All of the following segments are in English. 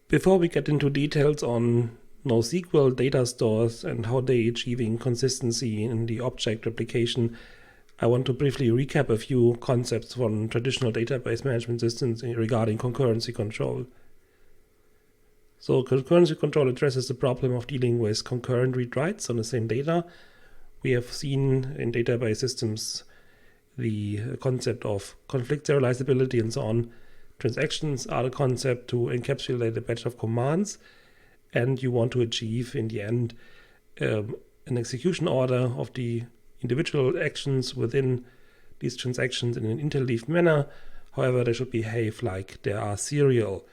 Before we get into details on NoSQL data stores and how they achieving consistency in the object replication, I want to briefly recap a few concepts from traditional database management systems regarding concurrency control. So concurrency control addresses the problem of dealing with concurrent read-writes on the same data. We have seen in database systems the concept of conflict serializability and so on. Transactions are the concept to encapsulate a batch of commands, and you want to achieve in the end an execution order of the individual actions within these transactions in an interleaved manner. However, they should behave like they are serial.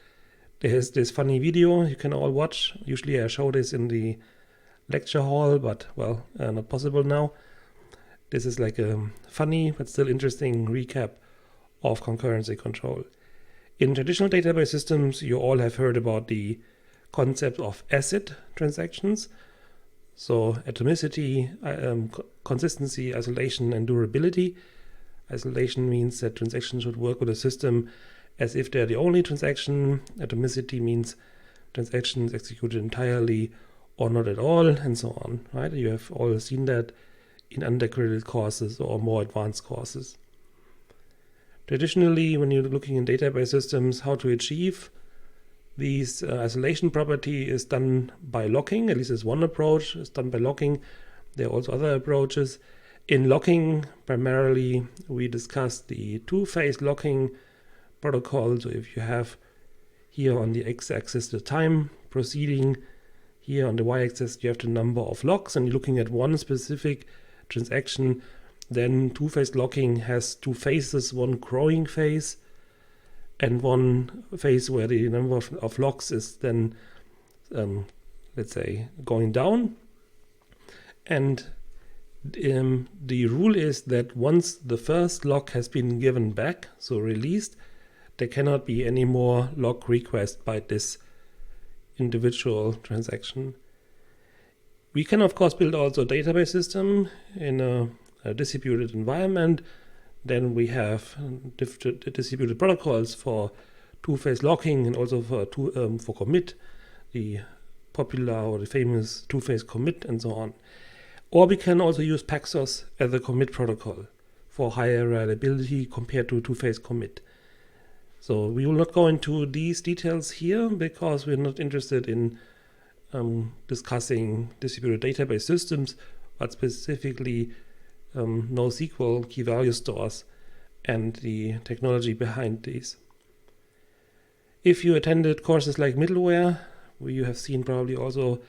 There's this funny video you can all watch. Usually I show this in the lecture hall, but well, not possible now. This is like a funny but still interesting recap of concurrency control. In traditional database systems, you all have heard about the concept of ACID transactions. So atomicity, consistency, isolation, and durability. Isolation means that transactions should work with a system as if they're the only transaction. Atomicity means transactions executed entirely or not at all, and so on. Right? You have all seen that in undergraduate courses or more advanced courses. Traditionally, when you're looking in database systems, how to achieve these isolation property is done by locking. At least there's one approach, is done by locking. There are also other approaches. In locking, primarily, we discussed the two-phase locking protocol. So if you have here on the x-axis the time proceeding, here on the y-axis you have the number of locks, and you're looking at one specific transaction, then two-phase locking has two phases, one growing phase and one phase where the number of locks is then, let's say, going down. And the rule is that once the first lock has been given back, so released, there cannot be any more lock request by this individual transaction. We can, of course, build also a database system in a distributed environment. Then we have distributed protocols for two-phase locking and also for commit, the popular or the famous two-phase commit and so on. Or we can also use Paxos as a commit protocol for higher reliability compared to two-phase commit. So we will not go into these details here because we're not interested in discussing distributed database systems, but specifically NoSQL key value stores and the technology behind these. If you attended courses like middleware, you have seen probably also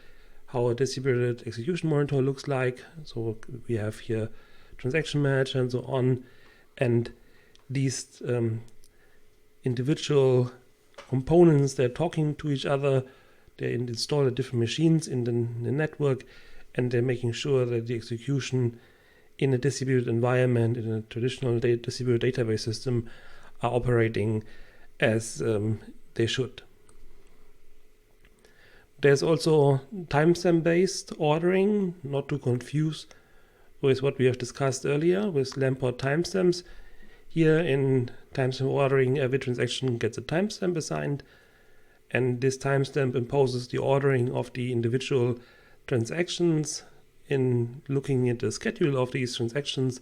how a distributed execution monitor looks like. So we have here transaction manager and so on, and these individual components, they're talking to each other, they're installed at different machines in the network, and they're making sure that the execution in a distributed environment, in a traditional distributed database system, are operating as they should. There's also timestamp-based ordering, not to confuse with what we have discussed earlier with Lamport timestamps. Here in timestamp ordering, every transaction gets a timestamp assigned, and this timestamp imposes the ordering of the individual transactions. In looking at the schedule of these transactions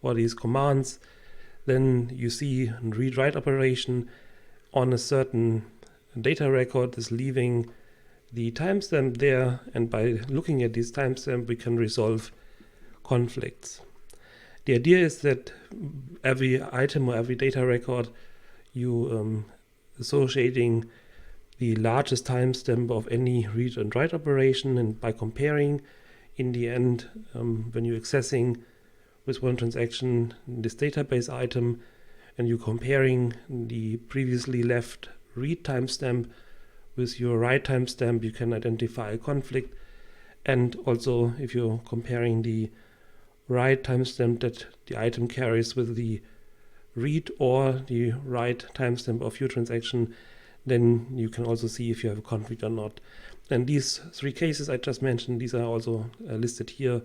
or these commands, then you see a read-write operation on a certain data record is leaving the timestamp there, and by looking at this timestamp we can resolve conflicts. The idea is that every item or every data record you associating the largest timestamp of any read and write operation, and by comparing in the end, when you're accessing with one transaction this database item and you're comparing the previously left read timestamp with your write timestamp, you can identify a conflict. And also if you're comparing the write timestamp that the item carries with the read or the write timestamp of your transaction, then you can also see if you have a conflict or not. And these three cases I just mentioned, these are also listed here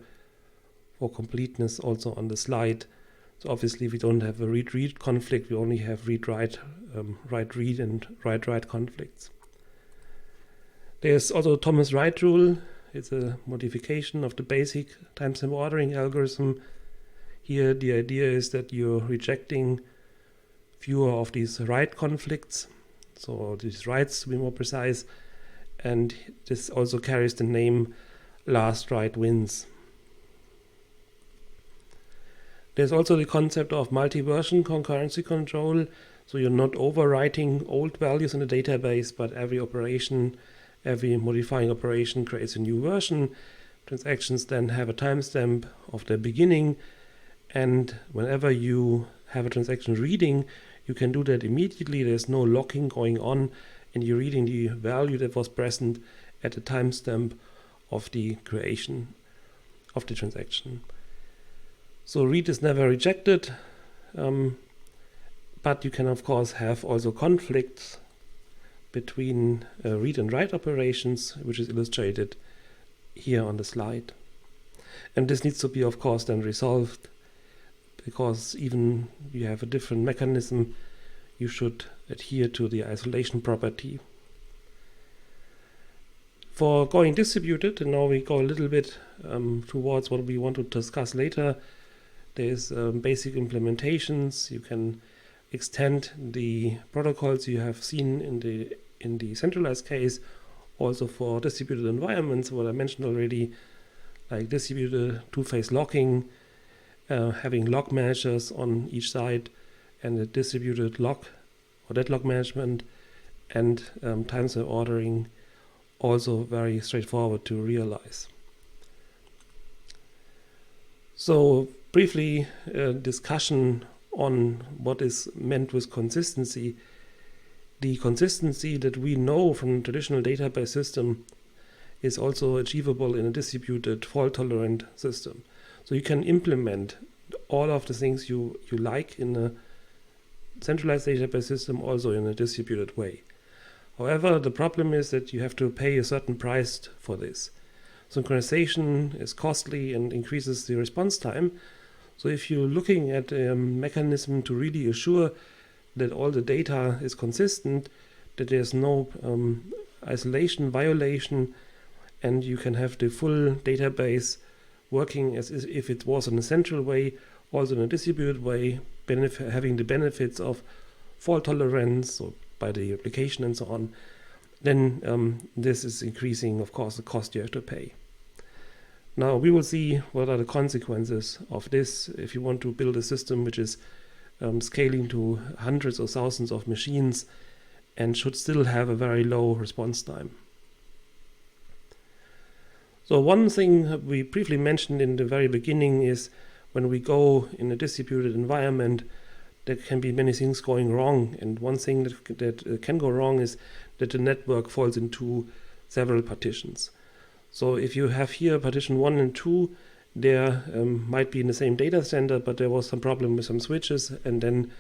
for completeness also on the slide. So obviously we don't have a read-read conflict, we only have read-write, write-read and write-write conflicts. There's also Thomas Wright rule. It's a modification of the basic timestamp ordering algorithm. Here the idea is that you're rejecting fewer of these write conflicts, so these writes to be more precise, and this also carries the name last write wins. There's also the concept of multi-version concurrency control, so you're not overwriting old values in the database, but every modifying operation creates a new version. Transactions then have a timestamp of the beginning, and whenever you have a transaction reading, you can do that immediately. There's no locking going on, and you're reading the value that was present at the timestamp of the creation of the transaction. So read is never rejected, but you can of course have also conflicts between read and write operations, which is illustrated here on the slide. And this needs to be of course then resolved, because even you have a different mechanism, you should adhere to the isolation property. For going distributed, and now we go a little bit towards what we want to discuss later, there's basic implementations. You can extend the protocols you have seen in the centralized case also for distributed environments, what I mentioned already, like distributed two-phase locking, having log managers on each side, and a distributed log or deadlock management, and timestamp ordering, also very straightforward to realize. So briefly, discussion on what is meant with consistency. The consistency that we know from the traditional database system is also achievable in a distributed fault-tolerant system. So you can implement all of the things you like in a centralized database system also in a distributed way. However, the problem is that you have to pay a certain price for this. Synchronization is costly and increases the response time. So if you're looking at a mechanism to really assure that all the data is consistent, that there's no isolation violation, and you can have the full database working as if it was in a central way, also in a distributed way, having the benefits of fault tolerance or by the application and so on, then this is increasing, of course, the cost you have to pay. Now we will see what are the consequences of this if you want to build a system which is scaling to hundreds or thousands of machines and should still have a very low response time. So one thing we briefly mentioned in the very beginning is when we go in a distributed environment, there can be many things going wrong. And one thing that can go wrong is that the network falls into several partitions. So if you have here partition 1 and 2, there might be in the same data center, but there was some problem with some switches, and then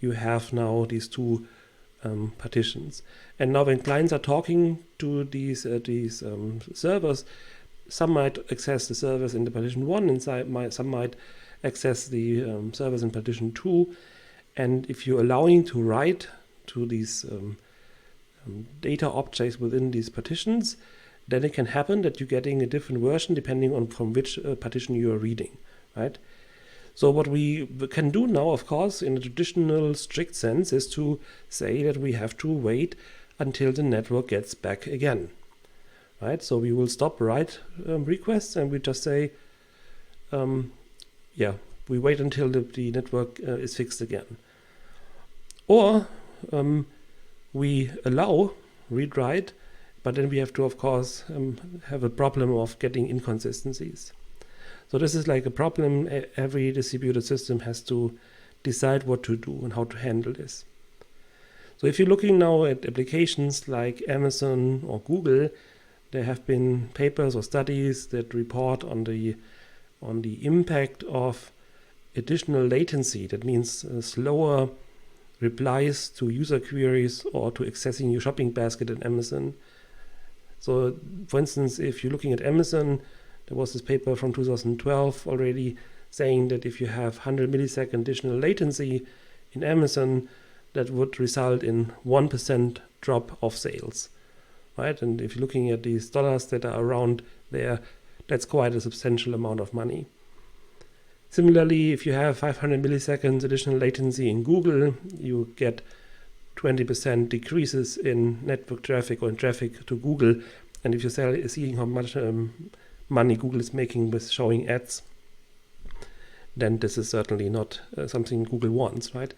you have now these two partitions. And now when clients are talking to these servers, some might access the servers in the partition 1, and some might access the servers in partition 2. And if you're allowing to write to these data objects within these partitions, then it can happen that you're getting a different version depending on from which partition you are reading, right? So what we can do now, of course, in a traditional strict sense, is to say that we have to wait until the network gets back again, right? So we will stop write requests, and we just say, we wait until the network is fixed again. Or we allow read-write, but then we have to, of course, have a problem of getting inconsistencies. So this is like a problem every distributed system has to decide what to do and how to handle this. So if you're looking now at applications like Amazon or Google, there have been papers or studies that report on the impact of additional latency. That means slower replies to user queries or to accessing your shopping basket in Amazon. So, for instance, if you're looking at Amazon, there was this paper from 2012 already saying that if you have 100 millisecond additional latency in Amazon, that would result in 1% drop of sales, right? And if you're looking at these dollars that are around there, that's quite a substantial amount of money. Similarly, if you have 500 milliseconds additional latency in Google, you get 20% decreases in network traffic or in traffic to Google. And if you're seeing how much money Google is making with showing ads, then this is certainly not something Google wants, right?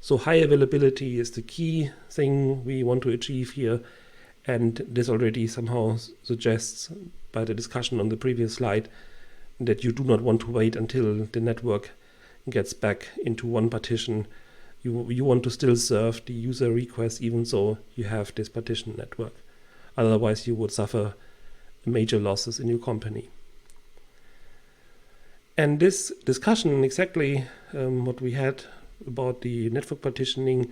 So high availability is the key thing we want to achieve here. And this already somehow suggests, by the discussion on the previous slide, that you do not want to wait until the network gets back into one partition. You want to still serve the user request even though you have this partition network. Otherwise, you would suffer major losses in your company. And this discussion, exactly what we had about the network partitioning,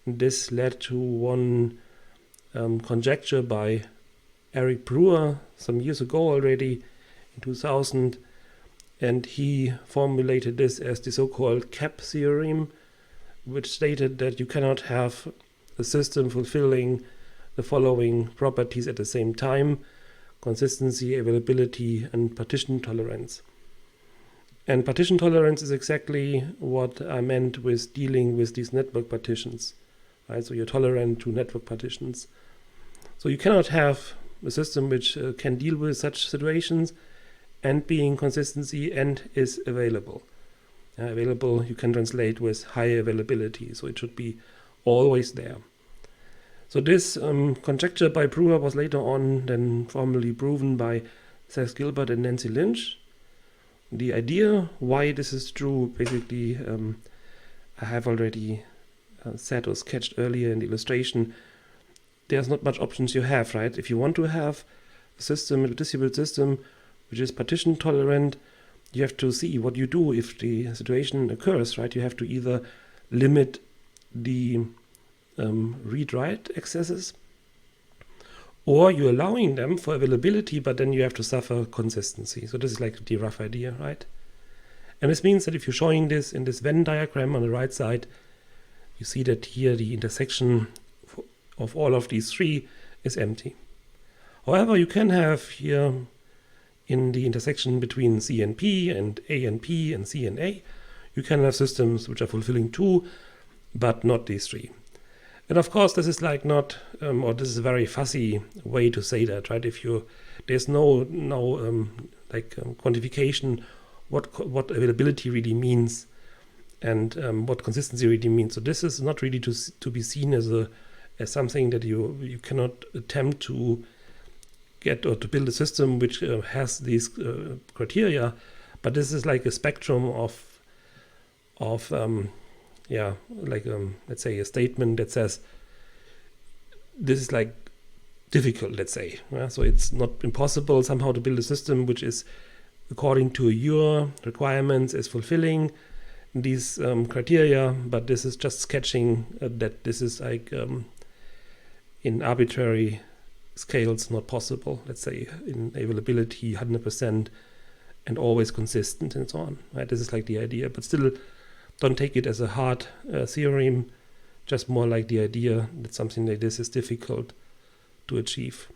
this led to one conjecture by Eric Brewer some years ago already, in 2000, and he formulated this as the so-called CAP theorem, which stated that you cannot have a system fulfilling the following properties at the same time: consistency, availability, and partition tolerance. And partition tolerance is exactly what I meant with dealing with these network partitions, right? So you're tolerant to network partitions. So you cannot have a system which can deal with such situations and being consistency and is available. Available you can translate with high availability, so it should be always there. So this conjecture by Brewer was later on then formally proven by Seth Gilbert and Nancy Lynch. The idea why this is true, basically, I have already said or sketched earlier in the illustration. There's not much options you have, right? If you want to have a system, a distributed system, which is partition tolerant, you have to see what you do if the situation occurs, right? You have to either limit the read-write accesses, or you're allowing them for availability, but then you have to suffer consistency. So this is like the rough idea, right? And this means that if you're showing this in this Venn diagram on the right side, you see that here the intersection of all of these three is empty. However, you can have here in the intersection between C and P and A and P and C and A, you can have systems which are fulfilling two, but not these three. And of course, this is like not, or this is a very fuzzy way to say that, right? If there's no quantification what availability really means and what consistency really means. So this is not really to be seen as something that you cannot attempt to get or to build a system which has these criteria, but this is like a spectrum of let's say a statement that says this is like difficult, let's say. So it's not impossible somehow to build a system which is according to your requirements is fulfilling these criteria, but this is just sketching that this is like in arbitrary scales not possible, let's say in availability 100% and always consistent and so on, right? This is like the idea, but still don't take it as a hard theorem, just more like the idea that something like this is difficult to achieve.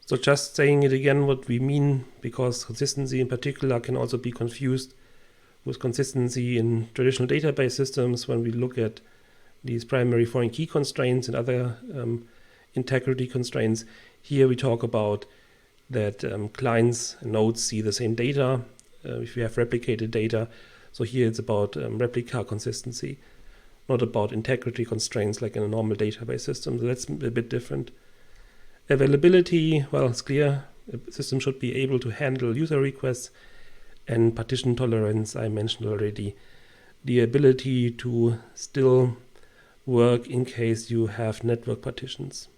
So just saying it again what we mean, because consistency in particular can also be confused with consistency in traditional database systems when we look at these primary foreign key constraints and other integrity constraints. Here we talk about that clients and nodes see the same data if you have replicated data. So here it's about replica consistency, not about integrity constraints like in a normal database system. So that's a bit different. Availability, well, it's clear. A system should be able to handle user requests, and partition tolerance, I mentioned already. The ability to still work in case you have network partitions.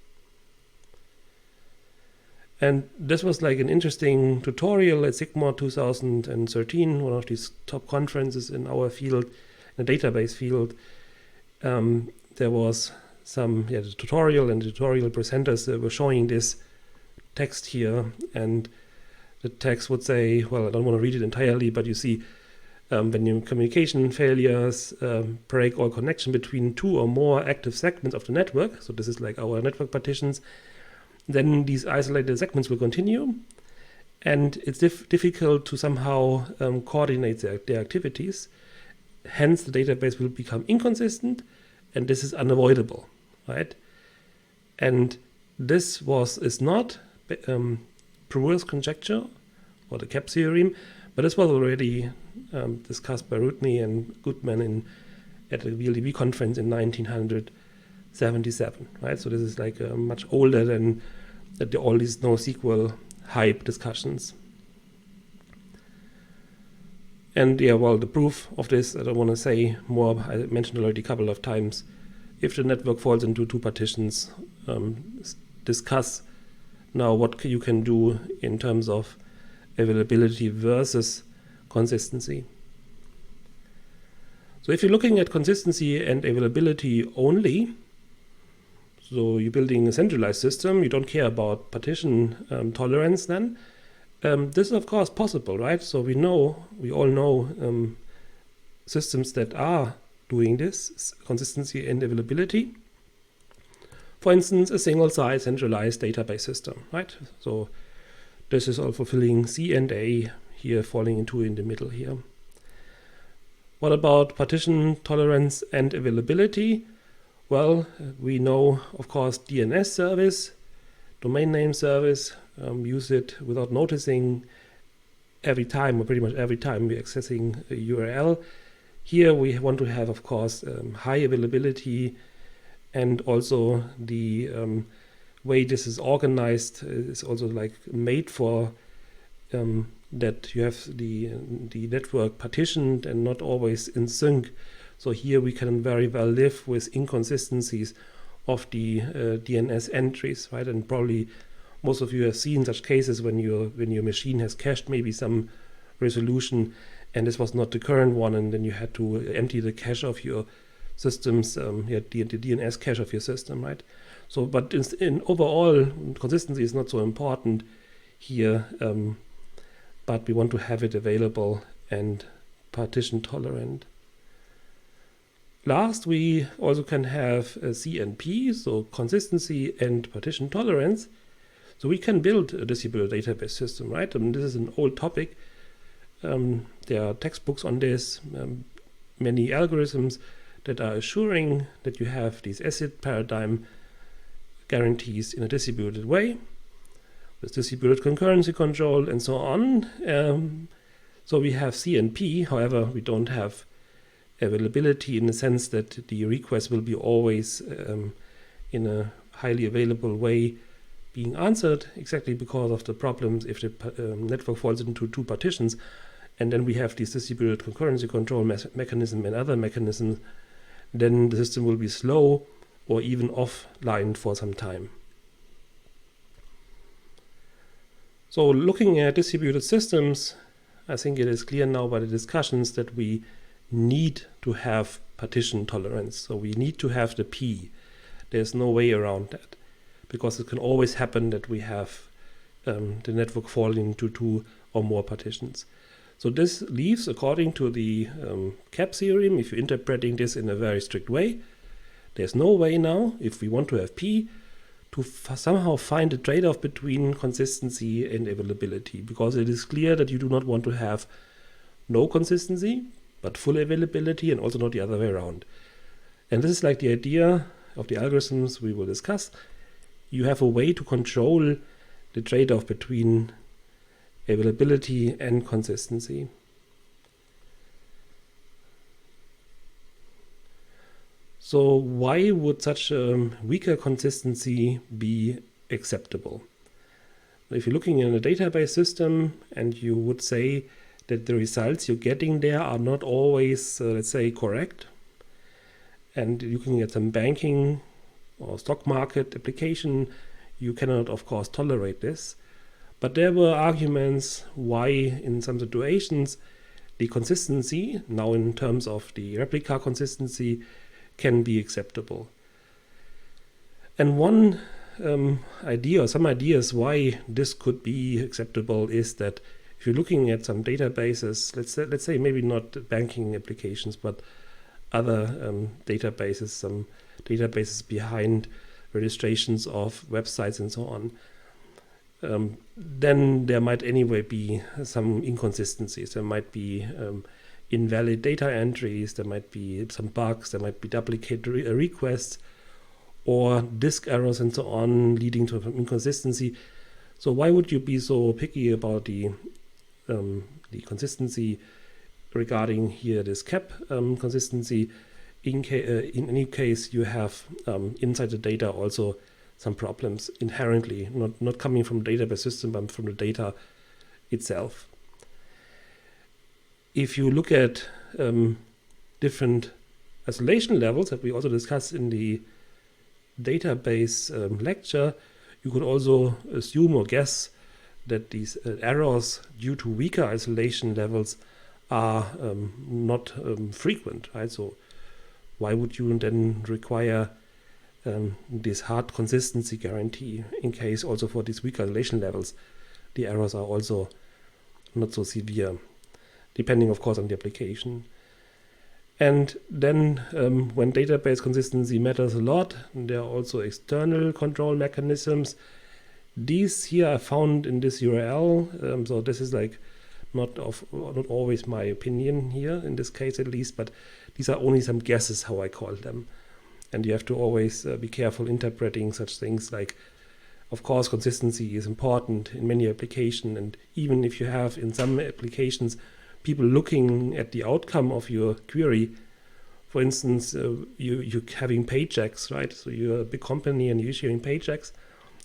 And this was like an interesting tutorial at Sigma 2013, one of these top conferences in our field, in the database field. There was some the tutorial, and the tutorial presenters were showing this text here, and the text would say, well, I don't want to read it entirely, but you see when your communication failures break all connection between two or more active segments of the network, so this is like our network partitions, then these isolated segments will continue, and it's difficult to somehow coordinate their activities. Hence, the database will become inconsistent, and this is unavoidable, right? And this is not Brewer's conjecture or the CAP theorem, but this was already discussed by Rudney and Goodman at the VLDB conference in 1977, right? So this is like much older than all these NoSQL hype discussions. And yeah, well, the proof of this, I don't want to say more, I mentioned already a couple of times. If the network falls into two partitions, discuss now what you can do in terms of availability versus consistency. So if you're looking at consistency and availability only, so you're building a centralized system, you don't care about partition tolerance then, this is of course possible, right? So we all know systems that are doing this, consistency and availability. For instance, a single-site centralized database system, right? So this is all fulfilling C and A here, falling into in the middle here. What about partition tolerance and availability? Well, we know, of course, DNS service, domain name service, use it without noticing every time, or pretty much every time we're accessing a URL. Here we want to have, of course, high availability, and also the way this is organized is also like made for that you have the network partitioned and not always in sync. So here we can very well live with inconsistencies of the DNS entries, right? And probably most of you have seen such cases when your machine has cached maybe some resolution and this was not the current one, and then you had to empty the cache of your systems, the DNS cache of your system, right? So, but in overall, consistency is not so important here, but we want to have it available and partition tolerant. Last, we also can have CNP, so consistency and partition tolerance. So we can build a distributed database system, right? I mean, this is an old topic. There are textbooks on this, many algorithms that are assuring that you have these ACID paradigm guarantees in a distributed way with distributed concurrency control and so on. So we have CNP, however, we don't have availability in the sense that the request will be always in a highly available way being answered, exactly because of the problems if the network falls into two partitions. And then we have this distributed concurrency control mechanism and other mechanisms, then the system will be slow or even offline for some time. So looking at distributed systems, I think it is clear now by the discussions that we need to have partition tolerance. So we need to have the P. There's no way around that, because it can always happen that we have the network falling into two or more partitions. So this leaves, according to the CAP theorem, if you're interpreting this in a very strict way, there's no way now, if we want to have P, to somehow find a trade-off between consistency and availability, because it is clear that you do not want to have no consistency, but full availability, and also not the other way around. And this is like the idea of the algorithms we will discuss. You have a way to control the trade-off between availability and consistency. So why would such a weaker consistency be acceptable? If you're looking in a database system and you would say that the results you're getting there are not always, let's say, correct, and you can get some banking or stock market application, you cannot, of course, tolerate this. But there were arguments why, in some situations, the consistency, now in terms of the replica consistency, can be acceptable. And one idea, or some ideas why this could be acceptable, is that if you're looking at some databases, let's say maybe not banking applications, but other databases, some databases behind registrations of websites and so on, then there might anyway be some inconsistencies. There might be invalid data entries, there might be some bugs, there might be duplicate requests or disk errors and so on, leading to inconsistency. So why would you be so picky about the consistency regarding here this cap consistency? In any case, you have inside the data also some problems inherently, not coming from the database system, but from the data itself. If you look at different isolation levels that we also discussed in the database lecture, you could also assume or guess that these errors due to weaker isolation levels are not frequent, right? So why would you then require this hard consistency guarantee in case also for these weak isolation levels the errors are also not so severe, depending of course on the application. And then when database consistency matters a lot, there are also external control mechanisms. These here are found in this URL, so this is like not always my opinion here in this case at least, but these are only some guesses how I call them. And you have to always be careful interpreting such things like, of course, consistency is important in many applications, and even if you have in some applications people looking at the outcome of your query, for instance, you're having paychecks, right? So you're a big company and you're issuing paychecks,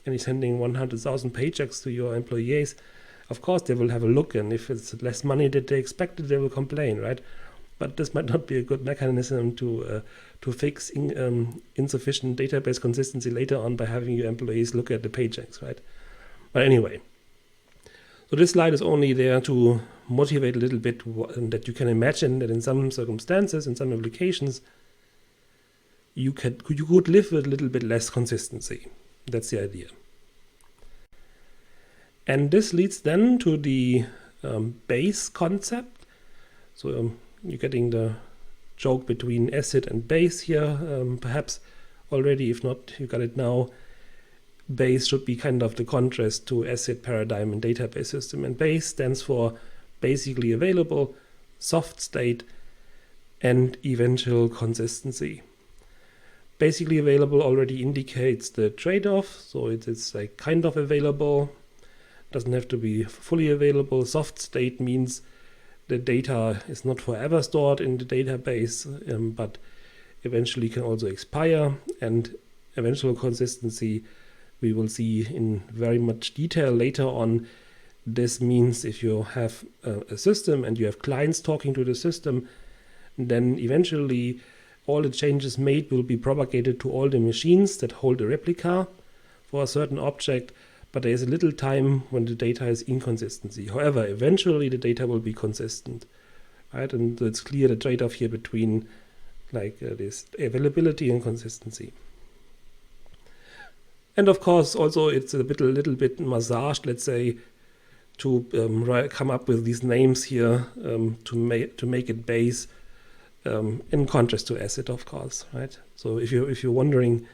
and you're sending 100,000 paychecks to your employees. Of course, they will have a look, and if it's less money than they expected, they will complain, right? But this might not be a good mechanism to fix insufficient database consistency later on by having your employees look at the paychecks, right? But anyway, so this slide is only there to motivate a little bit that you can imagine that in some circumstances, in some applications, you could live with a little bit less consistency. That's the idea. And this leads then to the base concept. So you're getting the joke between acid and base here, perhaps already. If not, you got it now. Base should be kind of the contrast to acid paradigm in database system. And base stands for basically available, soft state, and eventual consistency. Basically available already indicates the trade-off. So it's like kind of available. Doesn't have to be fully available. Soft state means the data is not forever stored in the database, but eventually can also expire. And eventual consistency we will see in very much detail later on. This means if you have a system and you have clients talking to the system, then eventually all the changes made will be propagated to all the machines that hold a replica for a certain object. But there is a little time when the data is inconsistency. However, eventually the data will be consistent, right? And it's clear the trade-off here between this availability and consistency. And of course, also it's a little bit massaged, let's say, to come up with these names here to make it base in contrast to acid, of course, right? So if you're wondering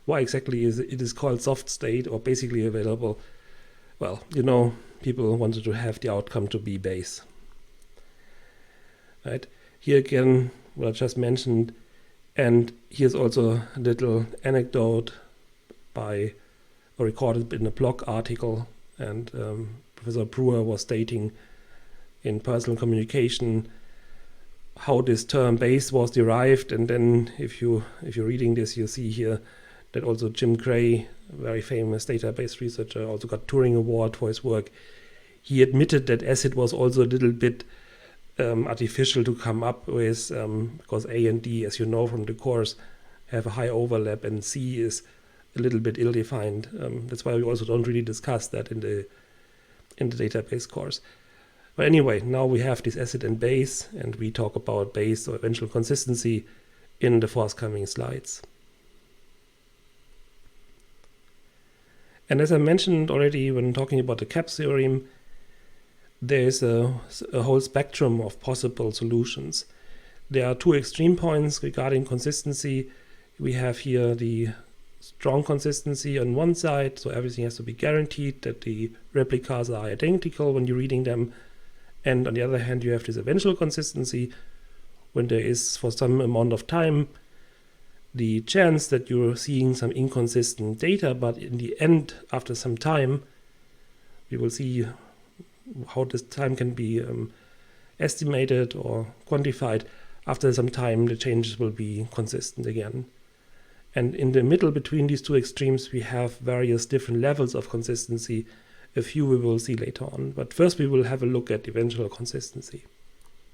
why exactly it is called soft state or basically available, well, people wanted to have the outcome to be base. Right? Here again, what I just mentioned, and here's also a little anecdote recorded in a blog article, and Professor Brewer was stating in Personal Communication how this term base was derived, and then if you're reading this, you see here that also Jim Gray, a very famous database researcher, also got Turing Award for his work. He admitted that acid was also a little bit artificial to come up with, because A and D, as you know from the course, have a high overlap, and C is a little bit ill-defined. That's why we also don't really discuss that in the database course. But anyway, now we have this acid and base, and we talk about base or eventual consistency in the forthcoming slides. And as I mentioned already when talking about the cap theorem, there is a whole spectrum of possible solutions. There are two extreme points regarding consistency. We have here the strong consistency on one side, so everything has to be guaranteed that the replicas are identical when you're reading them. And on the other hand, you have this eventual consistency, when there is, for some amount of time, the chance that you're seeing some inconsistent data, but in the end, after some time, we will see how this time can be estimated or quantified. After some time, the changes will be consistent again. And in the middle between these two extremes, we have various different levels of consistency. A few we will see later on. But first we will have a look at eventual consistency.